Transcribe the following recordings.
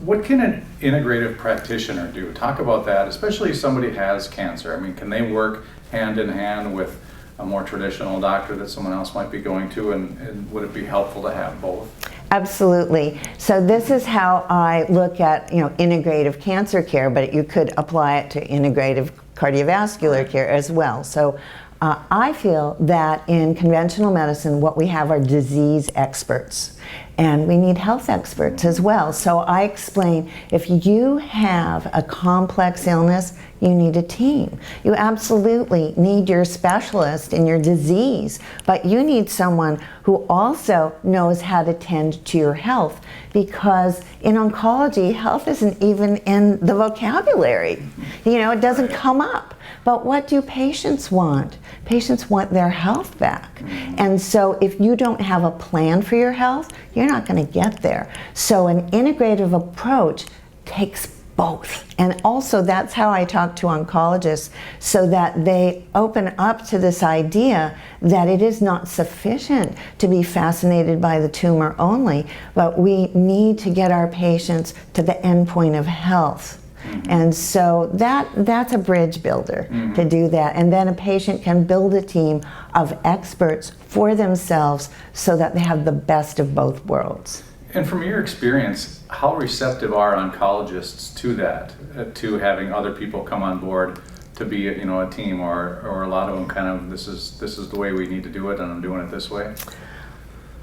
What can an integrative practitioner do? Talk about that, especially if somebody has cancer. I mean, can they work hand in hand with a more traditional doctor that someone else might be going to, and would it be helpful to have both? Absolutely. So this is how I look at, integrative cancer care, but you could apply it to integrative cardiovascular care as well. So I feel that in conventional medicine, what we have are disease experts, and we need health experts as well. So I explain, if you have a complex illness, you need a team. You absolutely need your specialist in your disease, but you need someone who also knows how to tend to your health, because in oncology, health isn't even in the vocabulary. It doesn't come up. But what do patients want? Patients want their health back. And so if you don't have a plan for your health, you're not going to get there. So an integrative approach takes both. And also that's how I talk to oncologists, so that they open up to this idea that it is not sufficient to be fascinated by the tumor only, but we need to get our patients to the end point of health. And so that's a bridge builder to do that. And then a patient can build a team of experts for themselves so that they have the best of both worlds. And from your experience, how receptive are oncologists to that, to having other people come on board to be a team, or a lot of them kind of, this is the way we need to do it, and I'm doing it this way?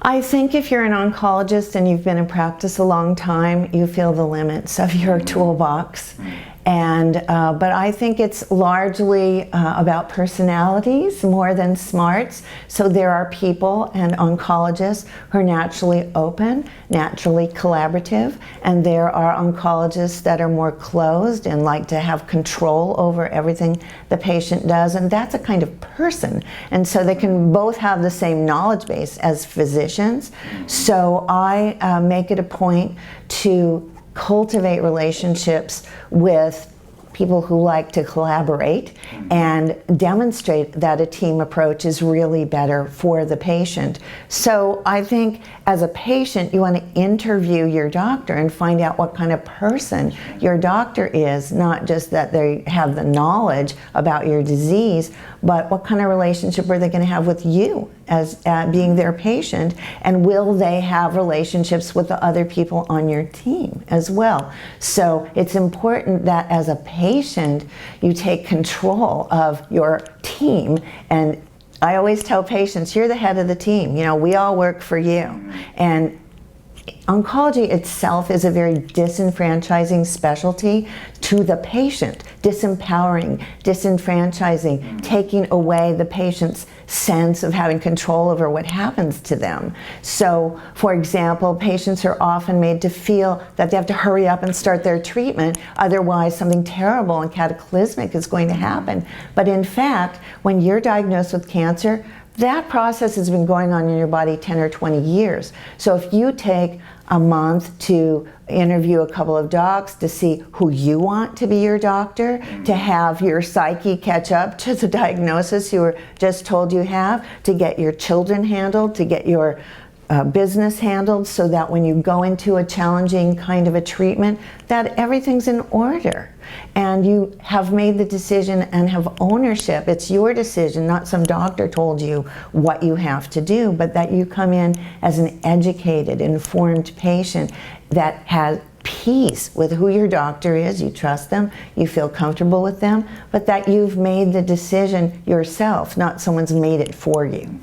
I think if you're an oncologist and you've been in practice a long time, you feel the limits of your toolbox. But I think it's largely about personalities more than smarts. So there are people and oncologists who are naturally open, naturally collaborative, and there are oncologists that are more closed and like to have control over everything the patient does, and that's a kind of person. And so they can both have the same knowledge base as physicians. So I make it a point to cultivate relationships with people who like to collaborate and demonstrate that a team approach is really better for the patient. So I think as a patient, you want to interview your doctor and find out what kind of person your doctor is, not just that they have the knowledge about your disease, but what kind of relationship are they going to have with you as being their patient, and will they have relationships with the other people on your team as well. So it's important that as a patient, you take control of your team. And I always tell patients, you're the head of the team. We all work for you. And oncology itself is a very disenfranchising specialty to the patient, disempowering, disenfranchising, taking away the patient's sense of having control over what happens to them. So, for example, patients are often made to feel that they have to hurry up and start their treatment, otherwise something terrible and cataclysmic is going to happen. But in fact, when you're diagnosed with cancer, that process has been going on in your body 10 or 20 years. So if you take a month to interview a couple of docs to see who you want to be your doctor, to have your psyche catch up to the diagnosis you were just told you have, to get your children handled, to get your business handled, so that when you go into a challenging kind of a treatment, that everything's in order. And you have made the decision and have ownership. It's your decision, not some doctor told you what you have to do, but that you come in as an educated, informed patient that has peace with who your doctor is. You trust them, you feel comfortable with them, but that you've made the decision yourself, not someone's made it for you.